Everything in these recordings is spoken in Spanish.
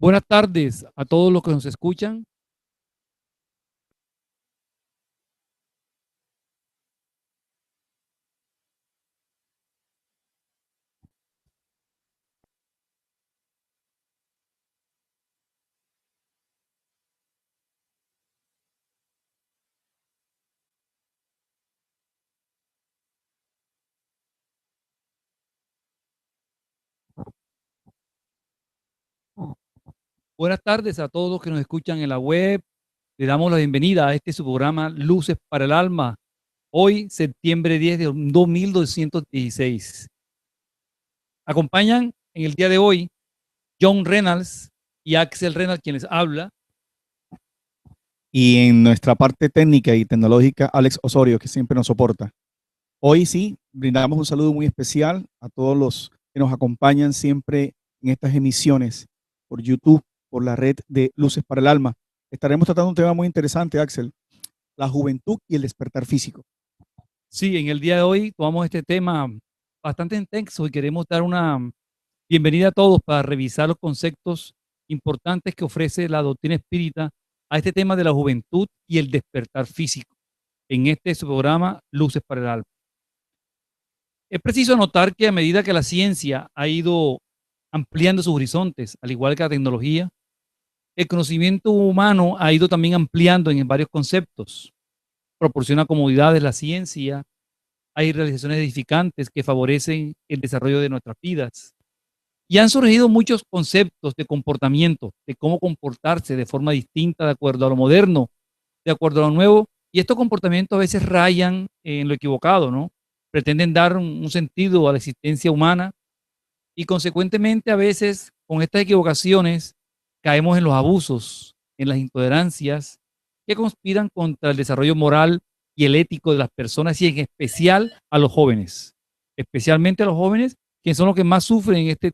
Buenas tardes a todos los que nos escuchan. Buenas tardes a todos los que nos escuchan en la web. Le damos la bienvenida a este su programa Luces para el Alma. Hoy, septiembre 10 de 2216. Acompañan en el día de hoy John Reynolds y Axel Reynolds, quienes habla. Y en nuestra parte técnica y tecnológica, Alex Osorio, que siempre nos soporta. Hoy sí, brindamos un saludo muy especial a todos los que nos acompañan siempre en estas emisiones por YouTube, por la red de Luces para el Alma. Estaremos tratando un tema muy interesante, Axel, la juventud y el despertar físico. Sí, en el día de hoy tomamos este tema bastante intenso y queremos dar una bienvenida a todos para revisar los conceptos importantes que ofrece la doctrina espírita a este tema de la juventud y el despertar físico en este su programa Luces para el Alma. Es preciso notar que a medida que la ciencia ha ido ampliando sus horizontes, al igual que la tecnología, el conocimiento humano ha ido también ampliando en varios conceptos. Proporciona comodidades la ciencia, hay realizaciones edificantes que favorecen el desarrollo de nuestras vidas. Y han surgido muchos conceptos de comportamiento, de cómo comportarse de forma distinta de acuerdo a lo moderno, de acuerdo a lo nuevo. Y estos comportamientos a veces rayan en lo equivocado, ¿no? Pretenden dar un sentido a la existencia humana y consecuentemente a veces con estas equivocaciones caemos en los abusos, en las intolerancias que conspiran contra el desarrollo moral y el ético de las personas y en especial a los jóvenes, especialmente a los jóvenes que son los que más sufren en este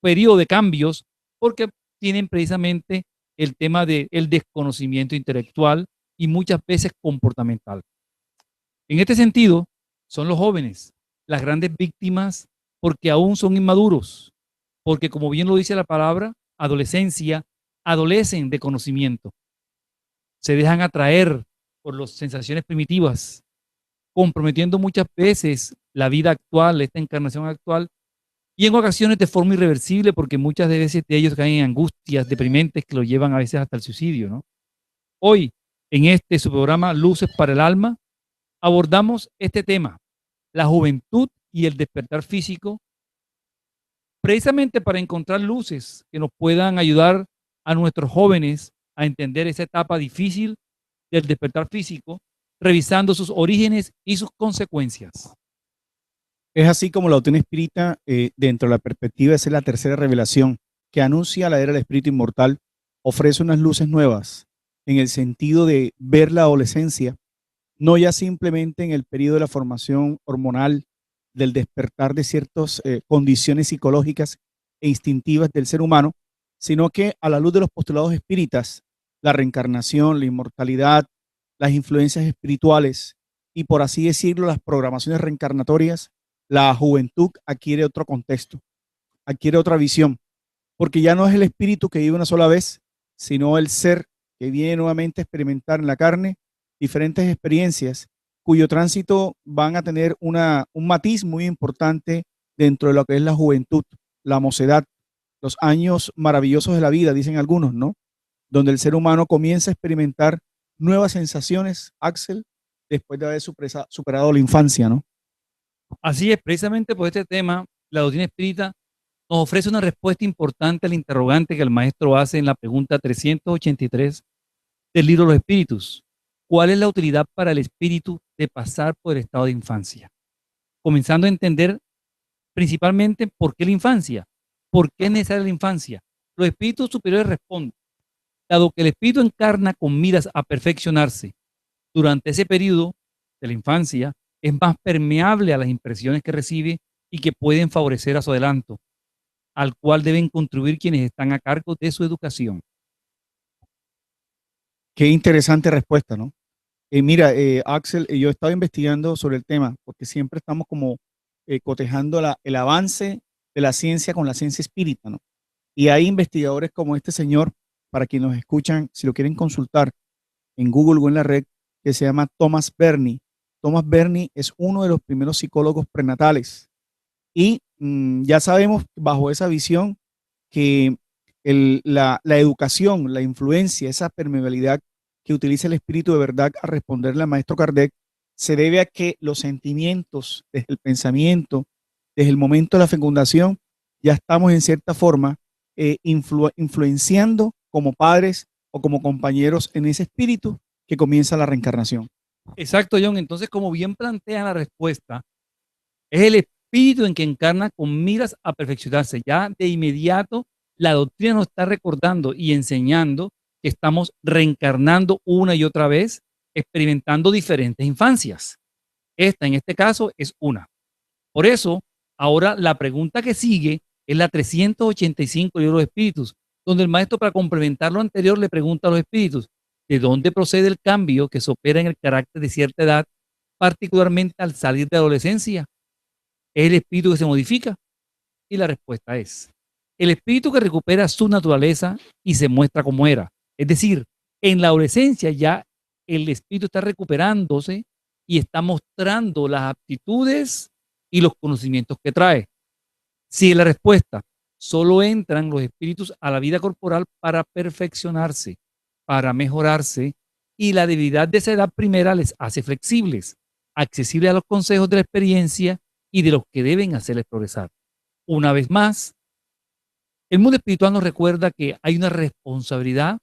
periodo de cambios porque tienen precisamente el tema del desconocimiento intelectual y muchas veces comportamental. En este sentido, son los jóvenes las grandes víctimas porque aún son inmaduros, porque como bien lo dice la palabra, adolescencia, adolecen de conocimiento, se dejan atraer por las sensaciones primitivas, comprometiendo muchas veces la vida actual, esta encarnación actual, y en ocasiones de forma irreversible, porque muchas de veces de ellos caen en angustias deprimentes que los llevan a veces hasta el suicidio, ¿no? Hoy, en este su programa Luces para el Alma, abordamos este tema, la juventud y el despertar físico, precisamente para encontrar luces que nos puedan ayudar a nuestros jóvenes a entender esa etapa difícil del despertar físico, revisando sus orígenes y sus consecuencias. Es así como la doctrina espírita, dentro de la perspectiva de ser la tercera revelación, que anuncia la era del espíritu inmortal, ofrece unas luces nuevas en el sentido de ver la adolescencia no ya simplemente en el periodo de la formación hormonal, del despertar de ciertas condiciones psicológicas e instintivas del ser humano, sino que a la luz de los postulados espíritas, la reencarnación, la inmortalidad, las influencias espirituales y por así decirlo, las programaciones reencarnatorias, la juventud adquiere otro contexto, adquiere otra visión, porque ya no es el espíritu que vive una sola vez, sino el ser que viene nuevamente a experimentar en la carne diferentes experiencias cuyo tránsito van a tener un matiz muy importante dentro de lo que es la juventud, la mocedad, los años maravillosos de la vida, dicen algunos, ¿no? Donde el ser humano comienza a experimentar nuevas sensaciones, Axel, después de haber superado la infancia, ¿no? Así es, precisamente por este tema, la doctrina espírita nos ofrece una respuesta importante al interrogante que el maestro hace en la pregunta 383 del libro de los espíritus. ¿Cuál es la utilidad para el espíritu de pasar por el estado de infancia? Comenzando a entender principalmente por qué la infancia, por qué es necesaria la infancia. Los espíritus superiores responden, dado que el espíritu encarna con miras a perfeccionarse durante ese periodo de la infancia, es más permeable a las impresiones que recibe y que pueden favorecer a su adelanto, al cual deben contribuir quienes están a cargo de su educación. Qué interesante respuesta, ¿no? Mira, Axel, yo he estado investigando sobre el tema porque siempre estamos como cotejando el avance de la ciencia con la ciencia espírita, ¿no? Y hay investigadores como este señor, para quienes nos escuchan, si lo quieren consultar en Google o en la red, que se llama Thomas Berney. Thomas Berney es uno de los primeros psicólogos prenatales. Y ya sabemos bajo esa visión que la educación, la influencia, esa permeabilidad que utiliza el espíritu de verdad a responderle al maestro Kardec, se debe a que los sentimientos, desde el pensamiento, desde el momento de la fecundación, ya estamos en cierta forma influenciando como padres o como compañeros en ese espíritu que comienza la reencarnación. Exacto, John. Entonces, como bien plantea la respuesta, es el espíritu en que encarna con miras a perfeccionarse. Ya de inmediato, la doctrina nos está recordando y enseñando que estamos reencarnando una y otra vez, experimentando diferentes infancias. Esta, en este caso, es una. Por eso, ahora la pregunta que sigue es la 385 del libro de espíritus, donde el maestro, para complementar lo anterior, le pregunta a los espíritus, ¿de dónde procede el cambio que se opera en el carácter de cierta edad, particularmente al salir de la adolescencia? ¿Es el espíritu que se modifica? Y la respuesta es, el espíritu que recupera su naturaleza y se muestra como era. Es decir, en la adolescencia ya el espíritu está recuperándose y está mostrando las aptitudes y los conocimientos que trae. Si la respuesta, solo entran los espíritus a la vida corporal para perfeccionarse, para mejorarse, y la debilidad de esa edad primera les hace flexibles, accesibles a los consejos de la experiencia y de los que deben hacerles progresar. Una vez más, el mundo espiritual nos recuerda que hay una responsabilidad,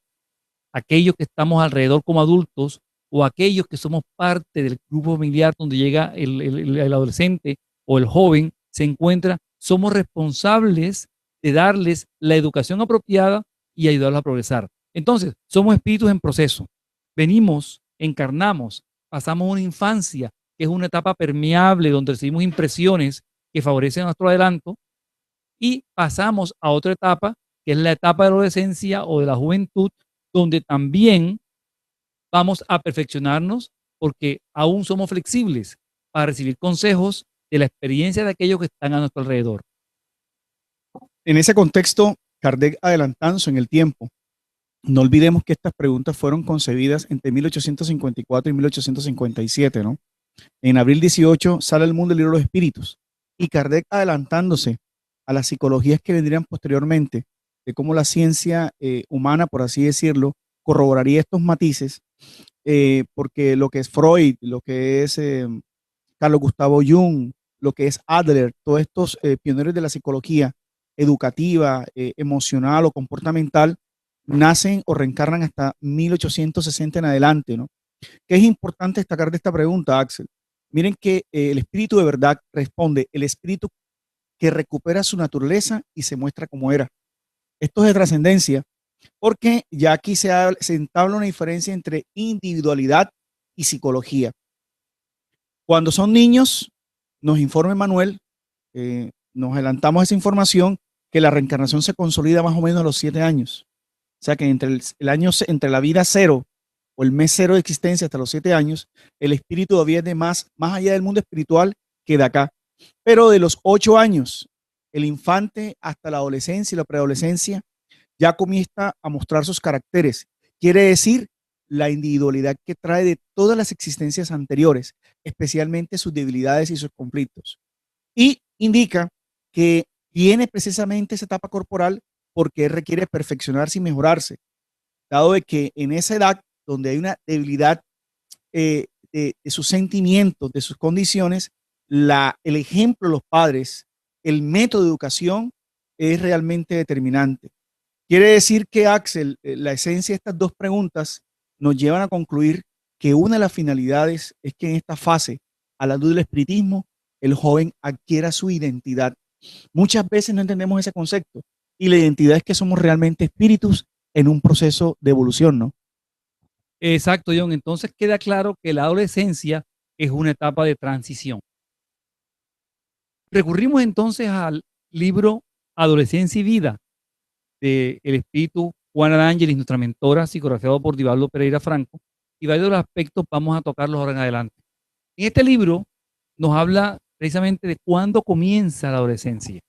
aquellos que estamos alrededor como adultos o aquellos que somos parte del grupo familiar donde llega el adolescente o el joven, se encuentra, somos responsables de darles la educación apropiada y ayudarlos a progresar. Entonces, somos espíritus en proceso. Venimos, encarnamos, pasamos una infancia, que es una etapa permeable donde recibimos impresiones que favorecen nuestro adelanto, y pasamos a otra etapa, que es la etapa de la adolescencia o de la juventud, donde también vamos a perfeccionarnos porque aún somos flexibles para recibir consejos de la experiencia de aquellos que están a nuestro alrededor. En ese contexto, Kardec adelantándose en el tiempo, no olvidemos que estas preguntas fueron concebidas entre 1854 y 1857, ¿no? En abril 18 sale al mundo el libro de los espíritus y Kardec adelantándose a las psicologías que vendrían posteriormente, de cómo la ciencia humana, por así decirlo, corroboraría estos matices, porque lo que es Freud, lo que es Carlos Gustavo Jung, lo que es Adler, todos estos pioneros de la psicología educativa, emocional o comportamental, nacen o reencarnan hasta 1860 en adelante, ¿no? ¿Qué es importante destacar de esta pregunta, Axel? Miren que el espíritu de verdad responde, el espíritu que recupera su naturaleza y se muestra como era. Esto es de trascendencia, porque ya aquí se entabla una diferencia entre individualidad y psicología. Cuando son niños, nos informa Manuel, nos adelantamos esa información, que la reencarnación se consolida más o menos a los 7 años. O sea que entre la vida cero o el mes cero de existencia hasta los 7 años, el espíritu todavía es de más allá del mundo espiritual que de acá. Pero de los 8 años, el infante hasta la adolescencia y la preadolescencia, ya comienza a mostrar sus caracteres. Quiere decir la individualidad que trae de todas las existencias anteriores, especialmente sus debilidades y sus conflictos. Y indica que viene precisamente esa etapa corporal porque requiere perfeccionarse y mejorarse, dado de que en esa edad donde hay una debilidad de sus sentimientos, de sus condiciones, el ejemplo de los padres, el método de educación es realmente determinante. Quiere decir que, Axel, la esencia de estas dos preguntas nos llevan a concluir que una de las finalidades es que en esta fase, a la luz del espiritismo, el joven adquiera su identidad. Muchas veces no entendemos ese concepto y la identidad es que somos realmente espíritus en un proceso de evolución, ¿no? Exacto, John. Entonces queda claro que la adolescencia es una etapa de transición. Recurrimos entonces al libro Adolescencia y Vida del espíritu Juana de Ángelis, nuestra mentora, psicografiado por Divaldo Pereira Franco, y varios de los aspectos vamos a tocarlos ahora en adelante. En este libro nos habla precisamente de cuándo comienza la adolescencia.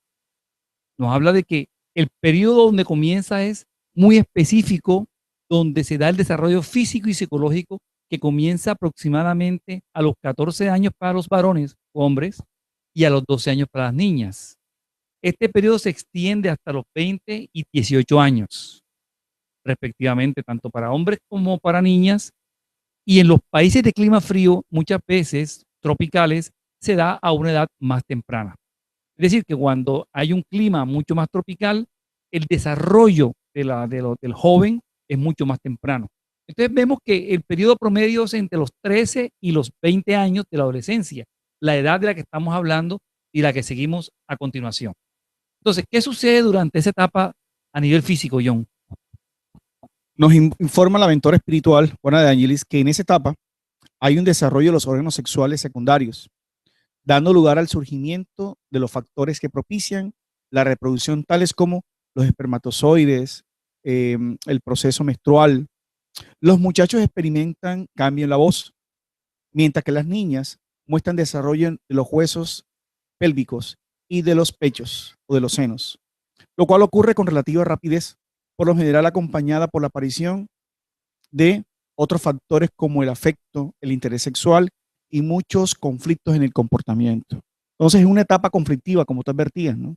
Nos habla de que El periodo donde comienza es muy específico, donde se da el desarrollo físico y psicológico que comienza aproximadamente a los 14 años para los varones, hombres, y a los 12 años para las niñas. Este periodo se extiende hasta los 20 y 18 años, respectivamente, tanto para hombres como para niñas. Y en los países de clima frío, muchas veces tropicales, se da a una edad más temprana. Es decir, que cuando hay un clima mucho más tropical, el desarrollo del joven es mucho más temprano. Entonces vemos que el periodo promedio es entre los 13 y los 20 años de la adolescencia, la edad de la que estamos hablando y la que seguimos a continuación. Entonces, ¿qué sucede durante esa etapa a nivel físico, John? Nos informa la mentora espiritual, Juana de Angelis, que en esa etapa hay un desarrollo de los órganos sexuales secundarios, dando lugar al surgimiento de los factores que propician la reproducción, tales como los espermatozoides, el proceso menstrual. Los muchachos experimentan cambio en la voz, mientras que las niñas muestran desarrollo de los huesos pélvicos y de los pechos o de los senos, lo cual ocurre con relativa rapidez, por lo general acompañada por la aparición de otros factores como el afecto, el interés sexual y muchos conflictos en el comportamiento. Entonces es una etapa conflictiva, como tú advertías, ¿no?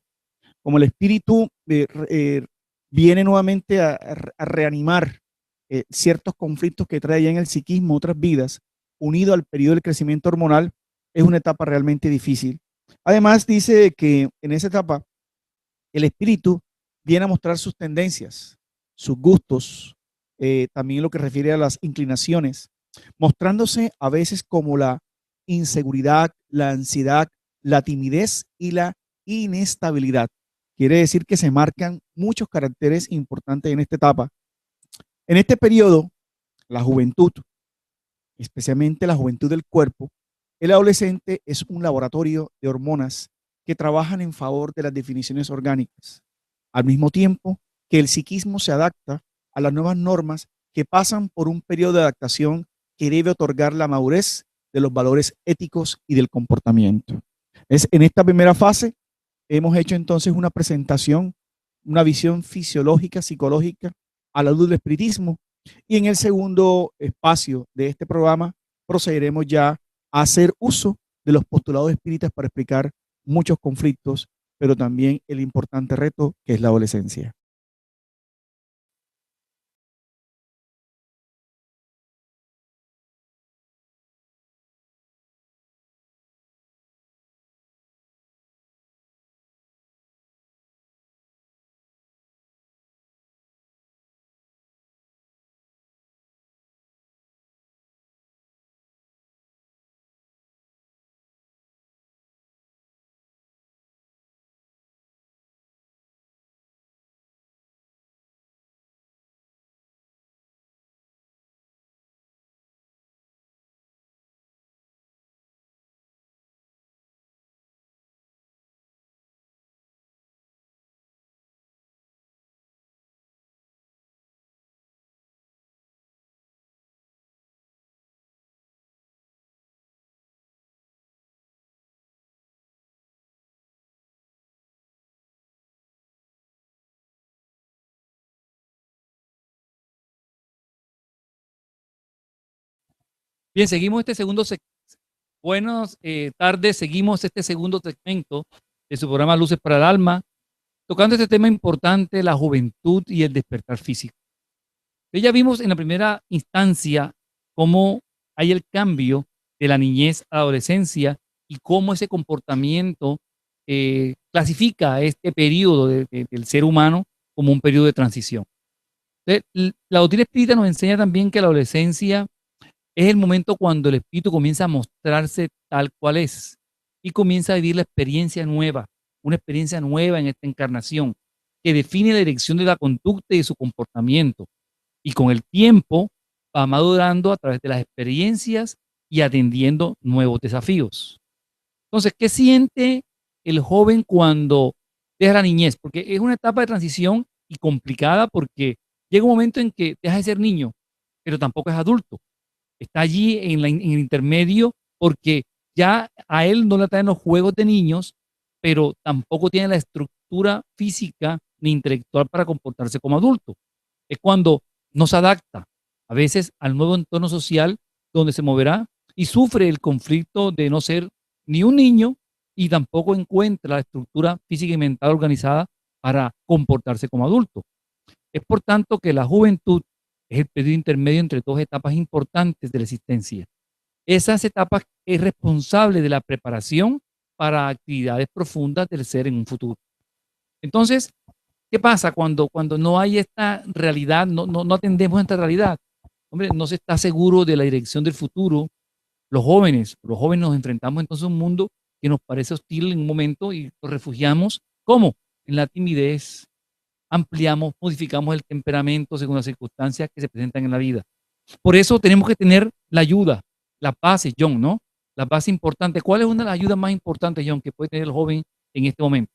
Como el espíritu viene nuevamente a reanimar ciertos conflictos que trae ya en el psiquismo otras vidas, unido al periodo del crecimiento hormonal, es una etapa realmente difícil. Además, dice que en esa etapa el espíritu viene a mostrar sus tendencias, sus gustos, también lo que refiere a las inclinaciones, mostrándose a veces como la inseguridad, la ansiedad, la timidez y la inestabilidad. Quiere decir que se marcan muchos caracteres importantes en esta etapa. En este periodo, la juventud, especialmente la juventud del cuerpo, el adolescente es un laboratorio de hormonas que trabajan en favor de las definiciones orgánicas, al mismo tiempo que el psiquismo se adapta a las nuevas normas que pasan por un periodo de adaptación que debe otorgar la madurez de los valores éticos y del comportamiento. En esta primera fase hemos hecho entonces una presentación, una visión fisiológica, psicológica a la luz del espiritismo, y en el segundo espacio de este programa procederemos ya a hacer uso de los postulados espíritas para explicar muchos conflictos, pero también el importante reto que es la adolescencia. Bien, seguimos este segundo buenas tardes, seguimos este segundo segmento de su programa Luces para el Alma, tocando este tema importante, la juventud y el despertar físico. Ya vimos en la primera instancia cómo hay el cambio de la niñez a la adolescencia y cómo ese comportamiento clasifica este periodo del ser humano como un periodo de transición. Entonces, la doctrina espírita nos enseña también que la adolescencia es el momento cuando el espíritu comienza a mostrarse tal cual es y comienza a vivir la experiencia nueva, una experiencia nueva en esta encarnación que define la dirección de la conducta y de su comportamiento. Y con el tiempo va madurando a través de las experiencias y atendiendo nuevos desafíos. Entonces, ¿qué siente el joven cuando deja la niñez? Porque es una etapa de transición y complicada porque llega un momento en que deja de ser niño, pero tampoco es adulto. Está allí en el intermedio porque ya a él no le traen los juegos de niños, pero tampoco tiene la estructura física ni intelectual para comportarse como adulto. Es cuando no se adapta a veces al nuevo entorno social donde se moverá y sufre el conflicto de no ser ni un niño y tampoco encuentra la estructura física y mental organizada para comportarse como adulto. Es por tanto que la juventud es el periodo intermedio entre dos etapas importantes de la existencia. Esas etapas es responsable de la preparación para actividades profundas del ser en un futuro. Entonces, ¿qué pasa cuando no hay esta realidad, no atendemos esta realidad? Hombre, no se está seguro de la dirección del futuro. Los jóvenes nos enfrentamos entonces a un mundo que nos parece hostil en un momento y nos refugiamos. ¿Cómo? En la timidez, ampliamos, modificamos el temperamento según las circunstancias que se presentan en la vida. Por eso tenemos que tener la ayuda, la base, John, ¿no? La base importante. ¿Cuál es una de las ayudas más importantes, John, que puede tener el joven en este momento?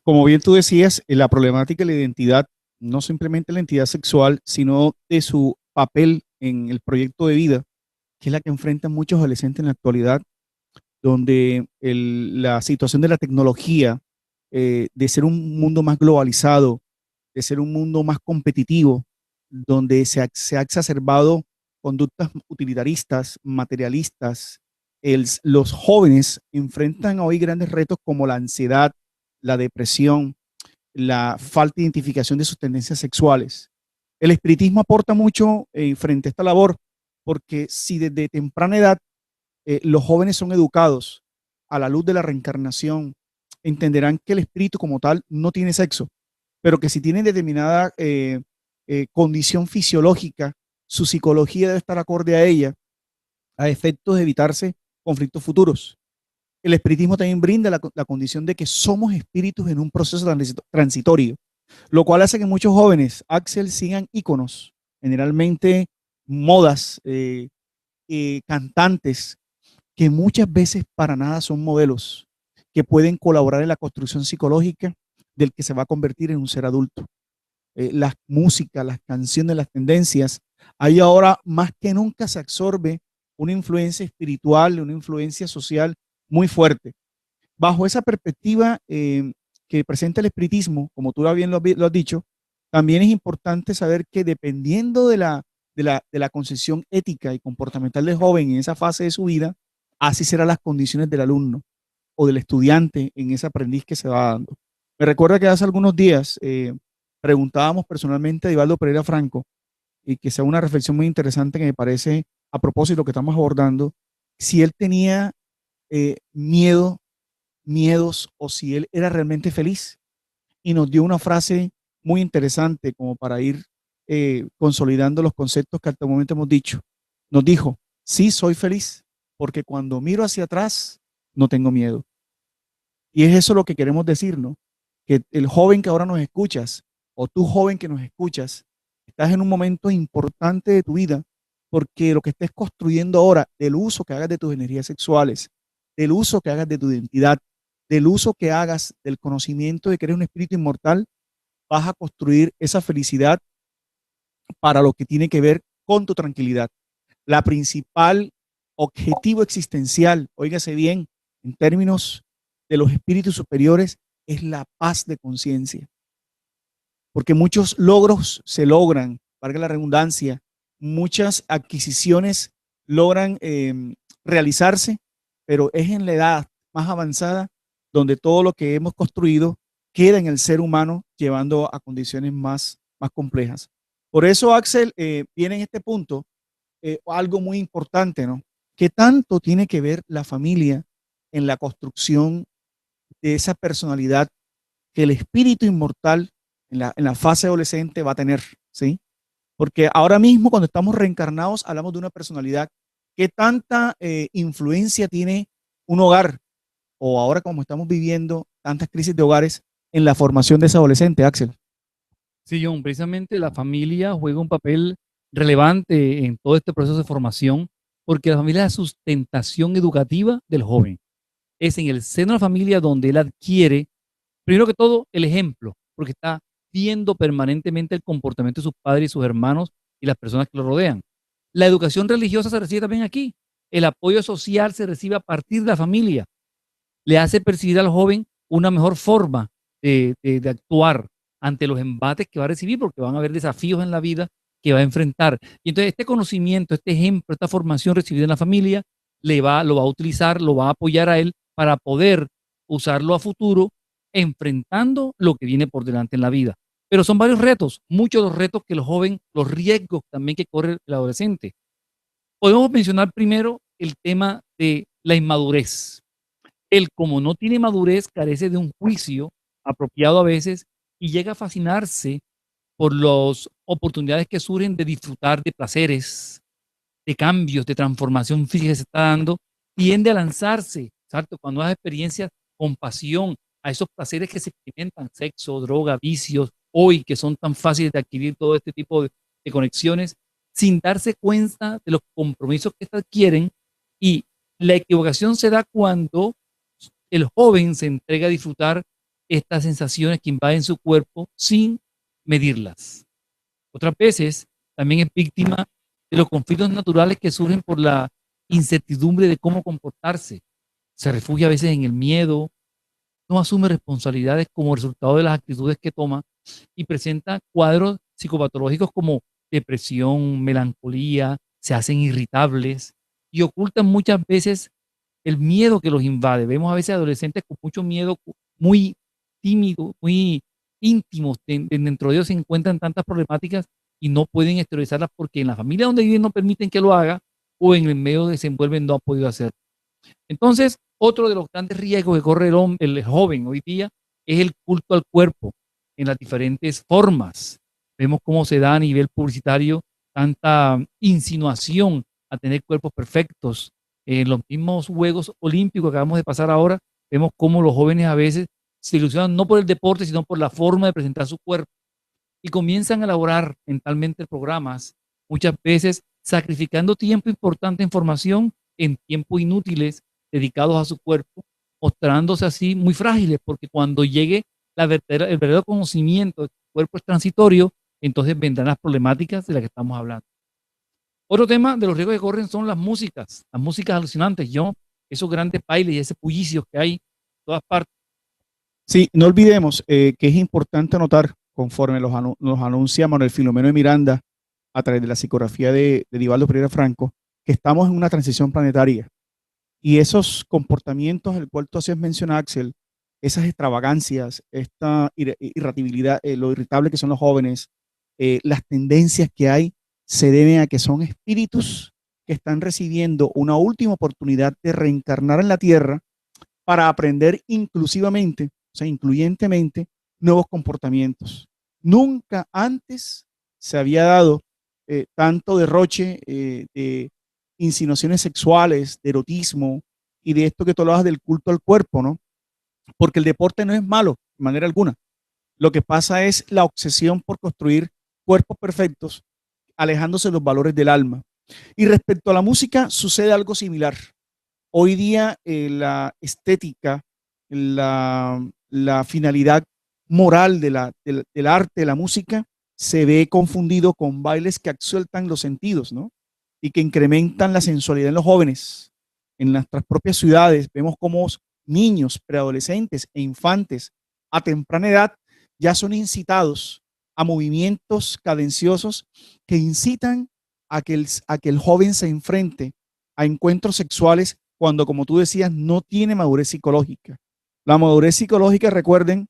Como bien tú decías, la problemática de la identidad, no simplemente la identidad sexual, sino de su papel en el proyecto de vida, que es la que enfrentan muchos adolescentes en la actualidad, donde la situación de la tecnología, de ser un mundo más globalizado, de ser un mundo más competitivo, donde se ha exacerbado conductas utilitaristas, materialistas. Los jóvenes enfrentan hoy grandes retos como la ansiedad, la depresión, la falta de identificación de sus tendencias sexuales. El espiritismo aporta mucho frente a esta labor, porque si desde temprana edad los jóvenes son educados a la luz de la reencarnación, entenderán que el espíritu como tal no tiene sexo, pero que si tiene determinada condición fisiológica, su psicología debe estar acorde a ella, a efectos de evitarse conflictos futuros. El espiritismo también brinda la condición de que somos espíritus en un proceso transitorio, lo cual hace que muchos jóvenes, Axel, sigan íconos, generalmente modas, cantantes, que muchas veces para nada son modelos, que pueden colaborar en la construcción psicológica del que se va a convertir en un ser adulto. Las músicas, las canciones, las tendencias, ahí ahora más que nunca se absorbe una influencia espiritual, una influencia social muy fuerte. Bajo esa perspectiva que presenta el espiritismo, como tú bien lo has dicho, también es importante saber que dependiendo de la concepción ética y comportamental del joven en esa fase de su vida, así serán las condiciones del alumno o del estudiante en ese aprendiz que se va dando. Me recuerda que hace algunos días preguntábamos personalmente a Divaldo Pereira Franco, y que sea una reflexión muy interesante que me parece a propósito de lo que estamos abordando, si él tenía miedos o si él era realmente feliz. Y nos dio una frase muy interesante como para ir consolidando los conceptos que hasta el momento hemos dicho. Nos dijo, sí, soy feliz, porque cuando miro hacia atrás, no tengo miedo. Y es eso lo que queremos decir, ¿no? Que el joven que ahora nos escuchas, o tú joven que nos escuchas, estás en un momento importante de tu vida, porque lo que estés construyendo ahora, del uso que hagas de tus energías sexuales, del uso que hagas de tu identidad, del uso que hagas del conocimiento de que eres un espíritu inmortal, vas a construir esa felicidad para lo que tiene que ver con tu tranquilidad. La principal objetivo existencial, óigase bien, en términos de los espíritus superiores, es la paz de conciencia. Porque muchos logros se logran, valga la redundancia, muchas adquisiciones logran realizarse, pero es en la edad más avanzada donde todo lo que hemos construido queda en el ser humano, llevando a condiciones más complejas. Por eso, Axel, viene en este punto algo muy importante, ¿no? ¿Qué tanto tiene que ver la familia en la construcción de esa personalidad que el espíritu inmortal en la fase adolescente va a tener, ¿sí? Porque ahora mismo cuando estamos reencarnados hablamos de una personalidad. ¿Qué tanta influencia tiene un hogar o ahora como estamos viviendo tantas crisis de hogares en la formación de ese adolescente, Axel? Sí, John, precisamente la familia juega un papel relevante en todo este proceso de formación, porque la familia es la sustentación educativa del joven. Es en el seno de la familia donde él adquiere, primero que todo, el ejemplo, porque está viendo permanentemente el comportamiento de sus padres y sus hermanos y las personas que lo rodean. La educación religiosa se recibe también aquí. El apoyo social se recibe a partir de la familia. Le hace percibir al joven una mejor forma de actuar ante los embates que va a recibir, porque van a haber desafíos en la vida que va a enfrentar. Y entonces este conocimiento, este ejemplo, esta formación recibida en la familia, lo va a utilizar, lo va a apoyar a él para poder usarlo a futuro, enfrentando lo que viene por delante en la vida. Pero son varios retos, muchos los retos que el joven, los riesgos también que corre el adolescente. Podemos mencionar primero el tema de la inmadurez. Él, como no tiene madurez, carece de un juicio apropiado a veces y llega a fascinarse por las oportunidades que surgen de disfrutar de placeres, de cambios, de transformación física que se está dando, tiende a lanzarse, ¿cierto? Cuando hace experiencias con pasión a esos placeres que se experimentan, sexo, droga, vicios, hoy que son tan fáciles de adquirir todo este tipo de conexiones, sin darse cuenta de los compromisos que adquieren, y la equivocación se da cuando el joven se entrega a disfrutar estas sensaciones que invaden su cuerpo sin medirlas. Otras veces también es víctima de los conflictos naturales que surgen por la incertidumbre de cómo comportarse. Se refugia a veces en el miedo, no asume responsabilidades como resultado de las actitudes que toma y presenta cuadros psicopatológicos como depresión, melancolía, se hacen irritables y ocultan muchas veces el miedo que los invade. Vemos a veces adolescentes con mucho miedo, muy tímidos, muy íntimos, dentro de ellos se encuentran tantas problemáticas y no pueden exteriorizarlas porque en la familia donde viven no permiten que lo haga, o en el medio donde se envuelven no ha podido hacer. Entonces, otro de los grandes riesgos que corre el joven hoy día es el culto al cuerpo en las diferentes formas. Vemos cómo se da a nivel publicitario tanta insinuación a tener cuerpos perfectos. En los mismos Juegos Olímpicos que acabamos de pasar ahora, vemos cómo los jóvenes a veces se ilusionan no por el deporte, sino por la forma de presentar su cuerpo y comienzan a elaborar mentalmente programas, muchas veces sacrificando tiempo importante en formación en tiempos inútiles dedicados a su cuerpo, mostrándose así muy frágiles, porque cuando llegue el verdadero conocimiento de que el cuerpo es transitorio, entonces vendrán las problemáticas de las que estamos hablando. Otro tema de los riesgos que corren son las músicas alucinantes, yo, esos grandes bailes y ese bullicio que hay en todas partes. Sí, no olvidemos que es importante notar, conforme nos anuncia Manuel Filomeno de Miranda a través de la psicografía de Divaldo Pereira Franco, que estamos en una transición planetaria. Y esos comportamientos, el cual tú hacías mención, Axel, esas extravagancias, esta irritabilidad, lo irritable que son los jóvenes, las tendencias que hay, se deben a que son espíritus que están recibiendo una última oportunidad de reencarnar en la Tierra para aprender inclusivamente, o sea, incluyentemente, nuevos comportamientos. Nunca antes se había dado tanto derroche de insinuaciones sexuales, de erotismo y de esto que tú hablabas del culto al cuerpo, ¿no? Porque el deporte no es malo de manera alguna. Lo que pasa es la obsesión por construir cuerpos perfectos, alejándose de los valores del alma. Y respecto a la música, sucede algo similar. Hoy día la estética, la finalidad moral del arte, de la música, se ve confundido con bailes que absueltan los sentidos, ¿no? Y que incrementan la sensualidad en los jóvenes. En nuestras propias ciudades vemos cómo niños, preadolescentes e infantes a temprana edad ya son incitados a movimientos cadenciosos que incitan a que el joven se enfrente a encuentros sexuales cuando, como tú decías, no tiene madurez psicológica. La madurez psicológica, recuerden,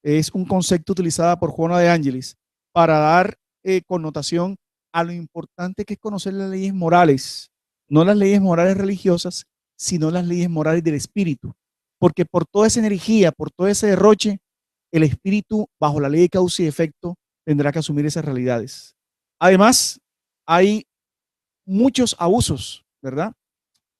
es un concepto utilizado por Juana de Ángeles para dar connotación a lo importante que es conocer las leyes morales, no las leyes morales religiosas, sino las leyes morales del espíritu. Porque por toda esa energía, por todo ese derroche, el espíritu, bajo la ley de causa y efecto, tendrá que asumir esas realidades. Además, hay muchos abusos, ¿verdad?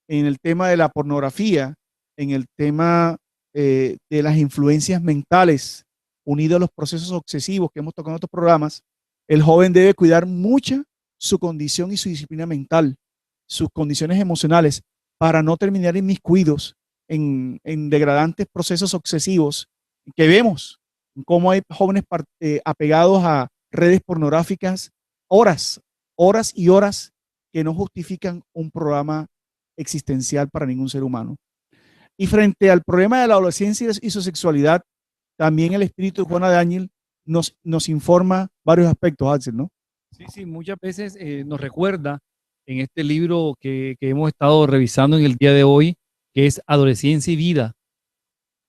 En el tema de la pornografía, en el tema de las influencias mentales, unido a los procesos obsesivos que hemos tocado en otros programas, el joven debe cuidar mucho su condición y su disciplina mental, sus condiciones emocionales, para no terminar inmiscuidos en degradantes procesos obsesivos que vemos, cómo hay jóvenes apegados a redes pornográficas horas, horas y horas que no justifican un programa existencial para ningún ser humano. Y frente al problema de la adolescencia y su sexualidad, también el espíritu de Juana de Ángel nos informa varios aspectos, Axel, ¿no? Sí, sí, muchas veces nos recuerda en este libro que hemos estado revisando en el día de hoy, que es Adolescencia y Vida,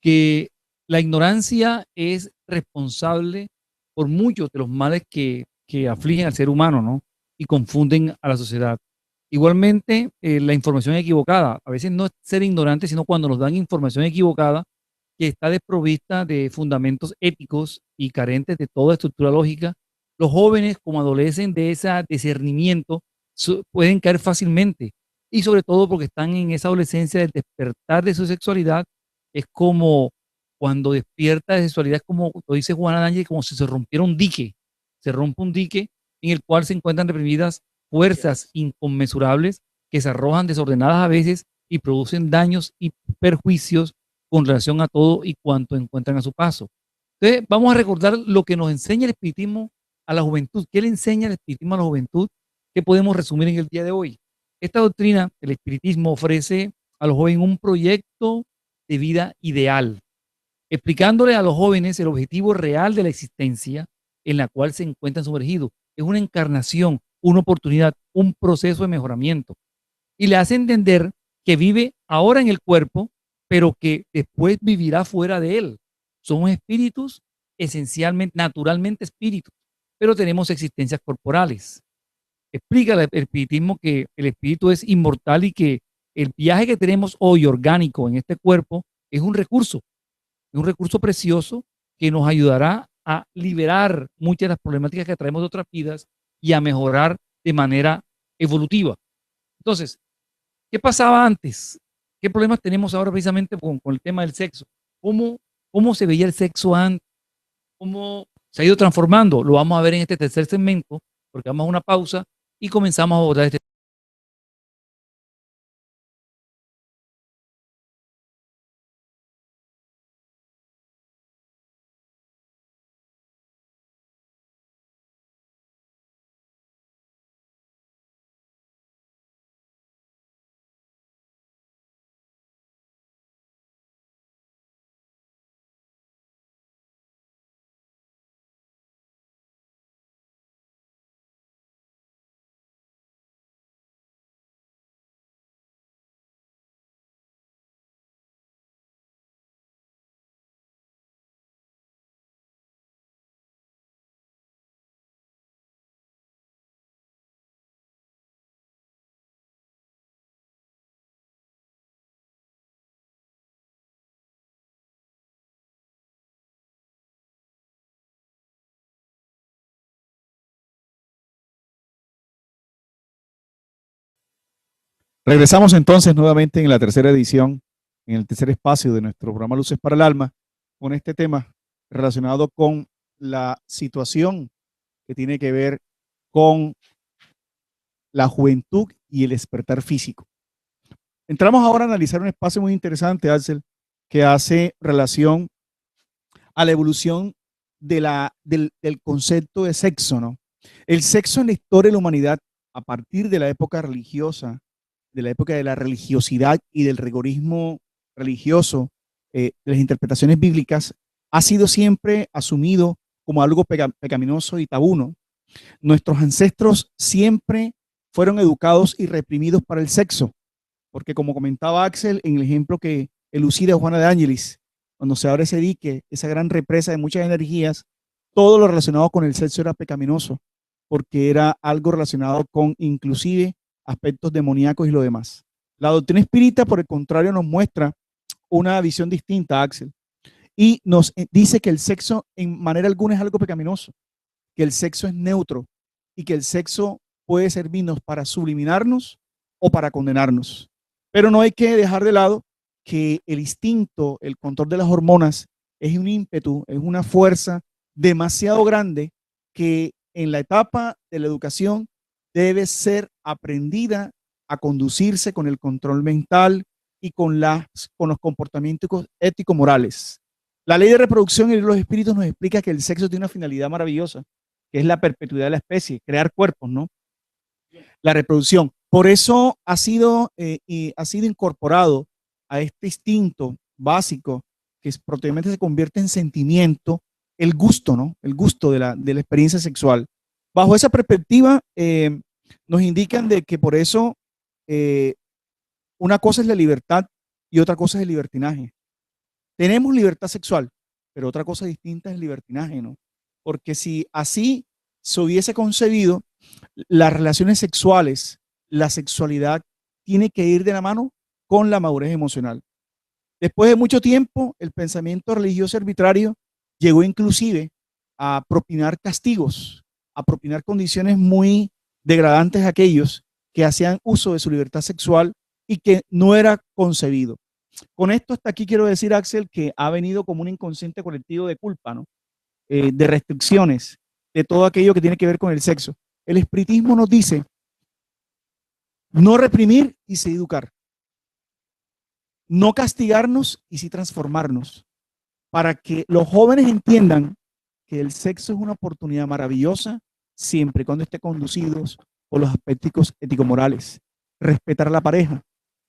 que la ignorancia es responsable por muchos de los males que afligen al ser humano, ¿no? Y confunden a la sociedad. Igualmente, la información equivocada, a veces no es ser ignorante, sino cuando nos dan información equivocada que está desprovista de fundamentos éticos y carentes de toda estructura lógica. Los jóvenes, como adolecen de ese discernimiento, pueden caer fácilmente, y sobre todo porque están en esa adolescencia del despertar de su sexualidad. Es como cuando despierta de sexualidad, es como lo dice Juana D'Angeli, como si se rompiera un dique. Se rompe un dique en el cual se encuentran reprimidas fuerzas inconmensurables que se arrojan desordenadas a veces y producen daños y perjuicios con relación a todo y cuanto encuentran a su paso. Entonces, vamos a recordar lo que nos enseña el espiritismo a la juventud. ¿Qué le enseña el espiritismo a la juventud? ¿Qué podemos resumir en el día de hoy? Esta doctrina, el espiritismo, ofrece a los jóvenes un proyecto de vida ideal, explicándole a los jóvenes el objetivo real de la existencia en la cual se encuentran sumergidos. Es una encarnación, una oportunidad, un proceso de mejoramiento. Y le hace entender que vive ahora en el cuerpo, pero que después vivirá fuera de él. Somos espíritus, esencialmente, naturalmente espíritus, pero tenemos existencias corporales. Explica el espiritismo que el espíritu es inmortal y que el viaje que tenemos hoy orgánico en este cuerpo es un recurso precioso que nos ayudará a liberar muchas de las problemáticas que traemos de otras vidas y a mejorar de manera evolutiva. Entonces, ¿qué pasaba antes? ¿Qué problemas tenemos ahora precisamente con el tema del sexo? ¿Cómo se veía el sexo antes? ¿Cómo se ha ido transformando? Lo vamos a ver en este tercer segmento, porque vamos a una pausa y comenzamos a abordar este. Regresamos entonces nuevamente en la tercera edición, en el tercer espacio de nuestro programa Luces para el Alma, con este tema relacionado con la situación que tiene que ver con la juventud y el despertar físico. Entramos ahora a analizar un espacio muy interesante, Axel, que hace relación a la evolución del concepto de sexo, ¿no? El sexo en la historia de la humanidad, a partir de la época religiosa, de la época de la religiosidad y del rigorismo religioso, de las interpretaciones bíblicas, ha sido siempre asumido como algo pecaminoso y tabú, ¿no? Nuestros ancestros siempre fueron educados y reprimidos para el sexo, porque como comentaba Axel en el ejemplo que elucida Juana de Ángelis, cuando se abre ese dique, esa gran represa de muchas energías, todo lo relacionado con el sexo era pecaminoso, porque era algo relacionado con inclusive aspectos demoníacos y lo demás. La doctrina espírita, por el contrario, nos muestra una visión distinta, Axel, y nos dice que el sexo en manera alguna es algo pecaminoso, que el sexo es neutro y que el sexo puede servirnos para subliminarnos o para condenarnos. Pero no hay que dejar de lado que el instinto, el control de las hormonas es un ímpetu, es una fuerza demasiado grande que en la etapa de la educación debe ser aprendida a conducirse con el control mental y con los comportamientos ético-morales. La ley de reproducción y los espíritus nos explica que el sexo tiene una finalidad maravillosa, que es la perpetuidad de la especie, crear cuerpos, ¿no? La reproducción. Por eso ha sido incorporado a este instinto básico probablemente se convierte en sentimiento, el gusto, ¿no? El gusto de la experiencia sexual. Bajo esa perspectiva, nos indican de que por eso una cosa es la libertad y otra cosa es el libertinaje. Tenemos libertad sexual, pero otra cosa distinta es el libertinaje, ¿no? Porque si así se hubiese concebido, las relaciones sexuales, la sexualidad tiene que ir de la mano con la madurez emocional. Después de mucho tiempo, el pensamiento religioso arbitrario llegó inclusive a propinar castigos, a propinar condiciones muy degradantes a aquellos que hacían uso de su libertad sexual y que no era concebido. Con esto hasta aquí quiero decir, Axel, que ha venido como un inconsciente colectivo de culpa, ¿no? De restricciones, de todo aquello que tiene que ver con el sexo. El espiritismo nos dice no reprimir y sí educar, no castigarnos y sí transformarnos, para que los jóvenes entiendan que el sexo es una oportunidad maravillosa siempre y cuando esté conducidos por los aspectos ético-morales. Respetar a la pareja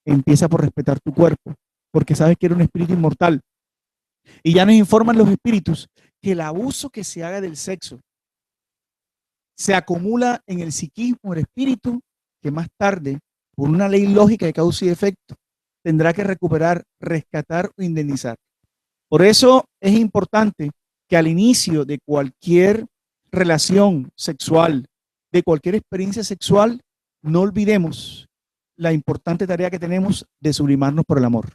empieza por respetar tu cuerpo, porque sabes que eres un espíritu inmortal. Y ya nos informan los espíritus que el abuso que se haga del sexo se acumula en el psiquismo del espíritu, que más tarde, por una ley lógica de causa y efecto, tendrá que recuperar, rescatar o indemnizar. Por eso es importante que al inicio de cualquier relación sexual, de cualquier experiencia sexual, no olvidemos la importante tarea que tenemos de sublimarnos por el amor.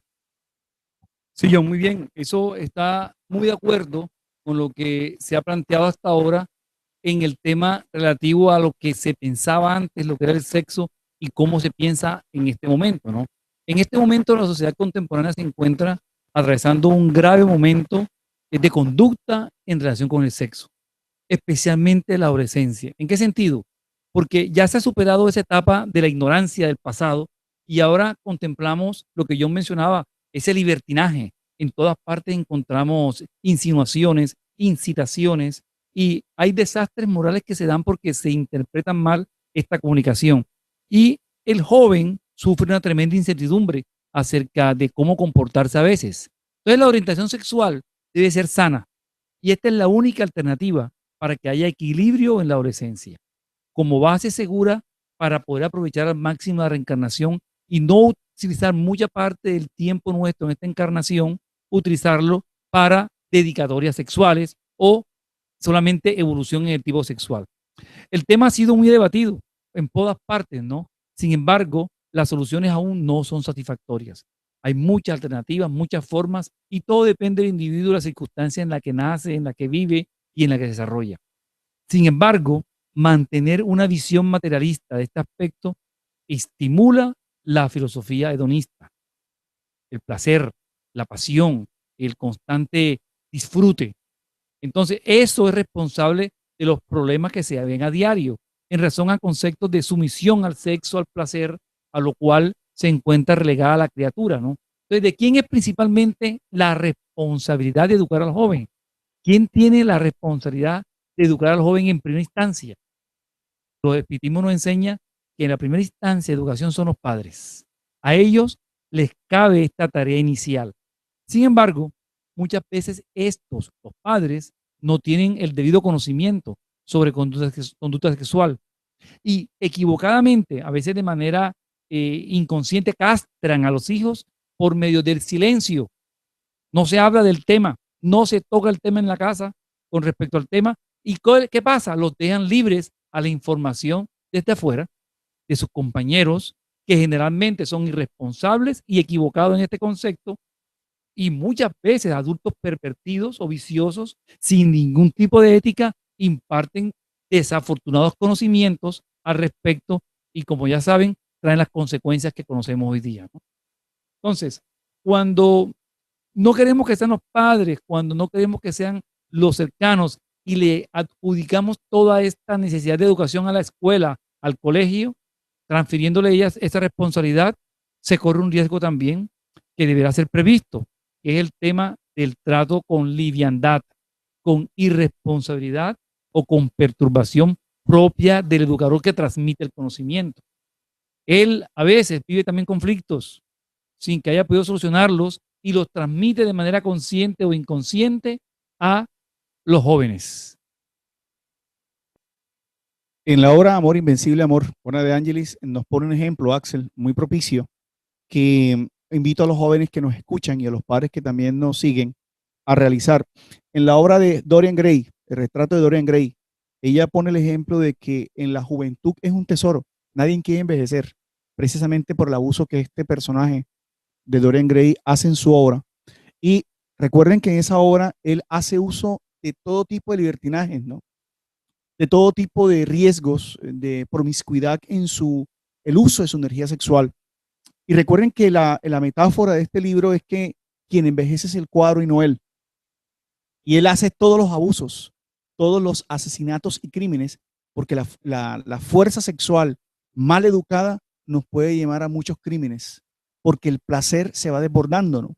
Sí, John, muy bien. Eso está muy de acuerdo con lo que se ha planteado hasta ahora en el tema relativo a lo que se pensaba antes, lo que era el sexo y cómo se piensa en este momento, ¿no? En este momento la sociedad contemporánea se encuentra atravesando un grave momento de conducta en relación con el sexo, especialmente la adolescencia. ¿En qué sentido? Porque ya se ha superado esa etapa de la ignorancia del pasado y ahora contemplamos lo que yo mencionaba, ese libertinaje. En todas partes encontramos insinuaciones, incitaciones y hay desastres morales que se dan porque se interpretan mal esta comunicación. Y el joven sufre una tremenda incertidumbre acerca de cómo comportarse a veces. Entonces la orientación sexual debe ser sana y esta es la única alternativa para que haya equilibrio en la adolescencia, como base segura para poder aprovechar al máximo la reencarnación y no utilizar mucha parte del tiempo nuestro en esta encarnación, utilizarlo para dedicatorias sexuales o solamente evolución en el tipo sexual. El tema ha sido muy debatido en todas partes, ¿no? Sin embargo, las soluciones aún no son satisfactorias. Hay muchas alternativas, muchas formas y todo depende del individuo, de la circunstancia en la que nace, en la que vive y en la que se desarrolla. Sin embargo, mantener una visión materialista de este aspecto estimula la filosofía hedonista, el placer, la pasión, el constante disfrute. Entonces, eso es responsable de los problemas que se ven a diario en razón a conceptos de sumisión al sexo, al placer, a lo cual se encuentra relegada la criatura, ¿no? Entonces, ¿de quién es principalmente la responsabilidad de educar al joven? ¿Quién tiene la responsabilidad de educar al joven en primera instancia? Los espiritismos nos enseña que en la primera instancia de educación son los padres. A ellos les cabe esta tarea inicial. Sin embargo, muchas veces estos, los padres, no tienen el debido conocimiento sobre conducta sexual y equivocadamente, a veces de manera inconsciente, castran a los hijos por medio del silencio. No se habla del tema, no se toca el tema en la casa con respecto al tema. ¿Y qué pasa? Los dejan libres a la información desde afuera de sus compañeros, que generalmente son irresponsables y equivocados en este concepto, y muchas veces adultos pervertidos o viciosos, sin ningún tipo de ética, imparten desafortunados conocimientos al respecto y, como ya saben, traen las consecuencias que conocemos hoy día, ¿no? Entonces, cuando no queremos que sean los padres, cuando no queremos que sean los cercanos y le adjudicamos toda esta necesidad de educación a la escuela, al colegio, transfiriéndole a ellas esa responsabilidad, se corre un riesgo también que deberá ser previsto, que es el tema del trato con liviandad, con irresponsabilidad o con perturbación propia del educador que transmite el conocimiento. Él a veces vive también conflictos sin que haya podido solucionarlos y los transmite de manera consciente o inconsciente a los jóvenes. En la obra Amor Invencible, Amor, Juana de Ángelis nos pone un ejemplo, Axel, muy propicio, que invito a los jóvenes que nos escuchan y a los padres que también nos siguen a realizar. En la obra de Dorian Gray, el retrato de Dorian Gray, ella pone el ejemplo de que en la juventud es un tesoro, nadie quiere envejecer, precisamente por el abuso que este personaje de Dorian Gray hace en su obra. Y recuerden que en esa obra él hace uso de todo tipo de libertinajes, ¿no? De todo tipo de riesgos, de promiscuidad en el uso de su energía sexual. Y recuerden que la metáfora de este libro es que quien envejece es el cuadro y no él. Y él hace todos los abusos, todos los asesinatos y crímenes, porque la fuerza sexual mal educada nos puede llevar a muchos crímenes, porque el placer se va desbordando, ¿no?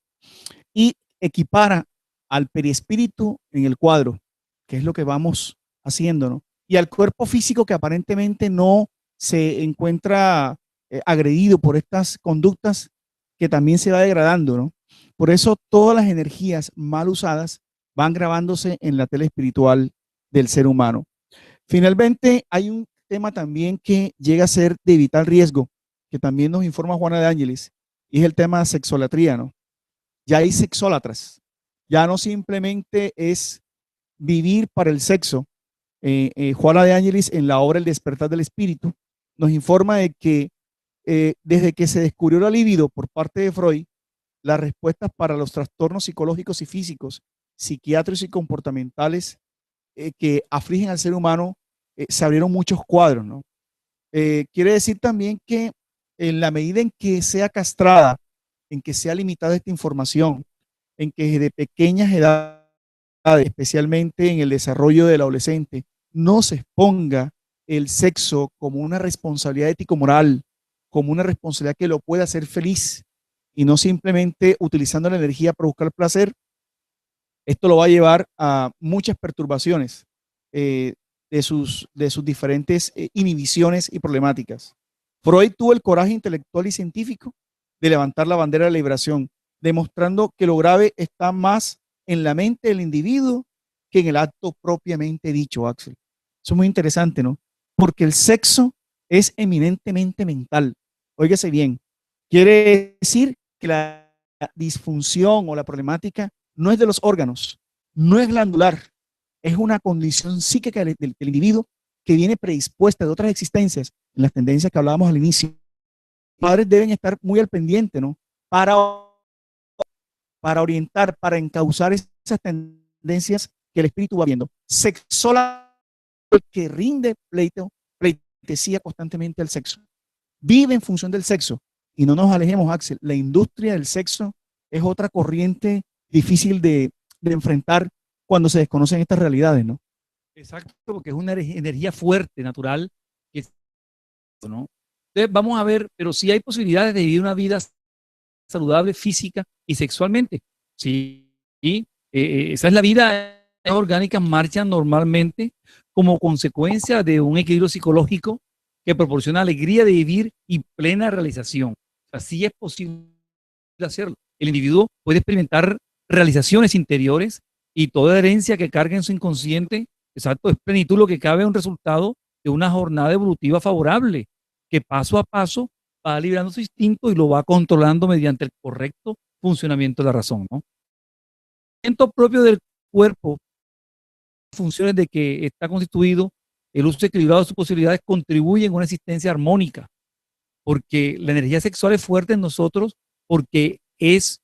Y equipara al perispíritu en el cuadro, que es lo que vamos haciendo, ¿no? Y al cuerpo físico que aparentemente no se encuentra agredido por estas conductas, que también se va degradando, ¿no? Por eso todas las energías mal usadas van grabándose en la tela espiritual del ser humano. Finalmente, hay un tema también que llega a ser de vital riesgo, que también nos informa Juana de Ángeles, y es el tema de sexolatría, ¿no? Ya hay sexólatras, ya no simplemente es vivir para el sexo. Juana de Ángelis, en la obra El despertar del espíritu, nos informa de que desde que se descubrió la libido por parte de Freud, las respuestas para los trastornos psicológicos y físicos, psiquiátricos y comportamentales que afligen al ser humano, se abrieron muchos cuadros, ¿no? Quiere decir también que en la medida en que sea castrada, en que sea limitada esta información, en que de pequeñas edades, especialmente en el desarrollo del adolescente, no se exponga el sexo como una responsabilidad ético-moral, como una responsabilidad que lo pueda hacer feliz y no simplemente utilizando la energía para buscar placer, esto lo va a llevar a muchas perturbaciones de sus diferentes inhibiciones y problemáticas. Freud tuvo el coraje intelectual y científico de levantar la bandera de la liberación, demostrando que lo grave está más en la mente del individuo que en el acto propiamente dicho, Axel. Eso es muy interesante, ¿no? Porque el sexo es eminentemente mental. Óigase bien, quiere decir que la disfunción o la problemática no es de los órganos, no es glandular, es una condición psíquica del individuo que viene predispuesta de otras existencias, en las tendencias que hablábamos al inicio. Los padres deben estar muy al pendiente, ¿no? Para orientar, para encauzar esas tendencias que el espíritu va viendo. Sexo que rinde pleitesía constantemente al sexo. Vive en función del sexo. Y no nos alejemos, Axel. La industria del sexo es otra corriente difícil de enfrentar cuando se desconocen estas realidades, ¿no? Exacto, porque es una energía fuerte, natural, ¿no? Entonces vamos a ver, pero sí hay posibilidades de vivir una vida saludable física y sexualmente. Sí, y esa es la vida orgánica, marcha normalmente como consecuencia de un equilibrio psicológico que proporciona alegría de vivir y plena realización. Así es posible hacerlo. El individuo puede experimentar realizaciones interiores y toda herencia que carga en su inconsciente, exacto, es plenitud lo que cabe un resultado de una jornada evolutiva favorable, que paso a paso va librando su instinto y lo va controlando mediante el correcto funcionamiento de la razón, ¿no? El funcionamiento propio del cuerpo, funciones de que está constituido, el uso equilibrado de sus posibilidades contribuyen a una existencia armónica, porque la energía sexual es fuerte en nosotros, porque es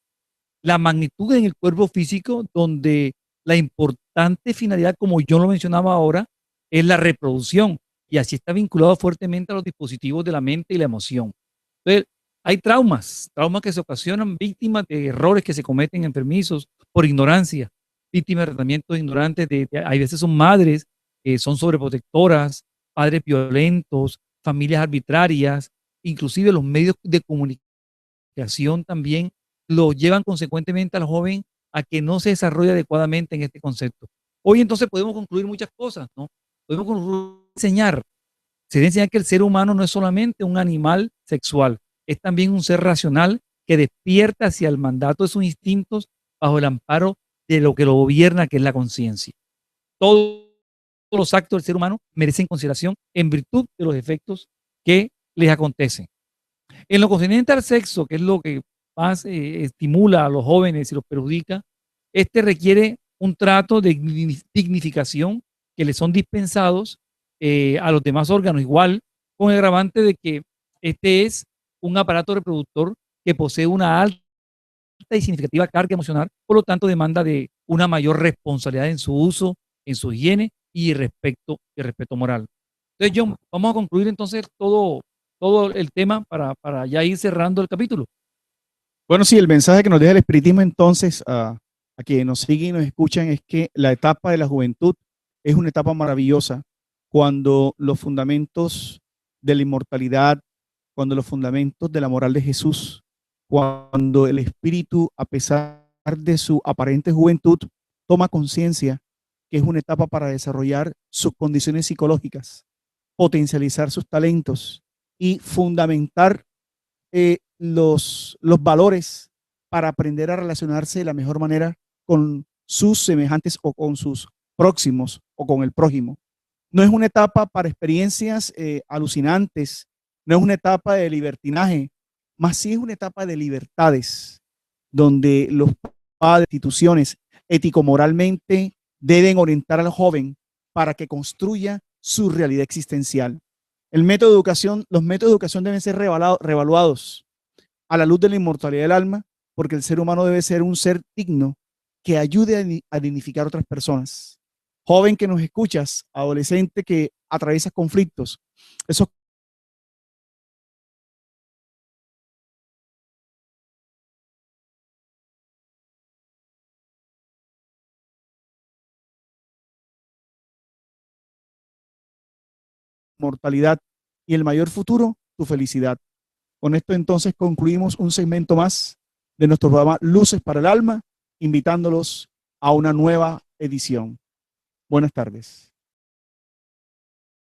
la magnitud en el cuerpo físico donde la importante finalidad, como yo lo mencionaba ahora, es la reproducción, y así está vinculado fuertemente a los dispositivos de la mente y la emoción. Entonces, hay traumas que se ocasionan víctimas de errores que se cometen enfermizos por ignorancia, víctimas de tratamientos ignorantes, hay veces son madres que son sobreprotectoras, padres violentos, familias arbitrarias, inclusive los medios de comunicación también lo llevan consecuentemente al joven a que no se desarrolle adecuadamente en este concepto. Hoy entonces podemos concluir muchas cosas, ¿no? Podemos enseñar, se debe enseñar que el ser humano no es solamente un animal sexual, es también un ser racional que despierta hacia el mandato de sus instintos bajo el amparo de lo que lo gobierna, que es la conciencia. Todos los actos del ser humano merecen consideración en virtud de los efectos que les acontecen. En lo concerniente al sexo, que es lo que más estimula a los jóvenes y los perjudica, este requiere un trato de dignificación que le son dispensados a los demás órganos, igual con el agravante de que este es un aparato reproductor que posee una alta y significativa carga emocional, por lo tanto demanda de una mayor responsabilidad en su uso, en su higiene y respeto moral. Entonces, John, vamos a concluir entonces todo el tema para ya ir cerrando el capítulo. Bueno, sí, el mensaje que nos deja el espiritismo entonces a quienes nos siguen y nos escuchan es que la etapa de la juventud es una etapa maravillosa cuando los fundamentos de la inmortalidad, cuando los fundamentos de la moral de Jesús, cuando el espíritu, a pesar de su aparente juventud, toma conciencia que es una etapa para desarrollar sus condiciones psicológicas, potencializar sus talentos y fundamentar los valores para aprender a relacionarse de la mejor manera con sus semejantes o con sus próximos o con el prójimo. No es una etapa para experiencias alucinantes, no es una etapa de libertinaje, más sí es una etapa de libertades, donde los padres, instituciones, ético-moralmente deben orientar al joven para que construya su realidad existencial. El método de educación, los métodos de educación deben ser revaluados a la luz de la inmortalidad del alma, porque el ser humano debe ser un ser digno que ayude a dignificar a otras personas. Joven que nos escuchas, adolescente que atraviesa conflictos, esos mortalidad y el mayor futuro, tu felicidad. Con esto entonces concluimos un segmento más de nuestro programa Luces para el Alma, invitándolos a una nueva edición. Buenas tardes.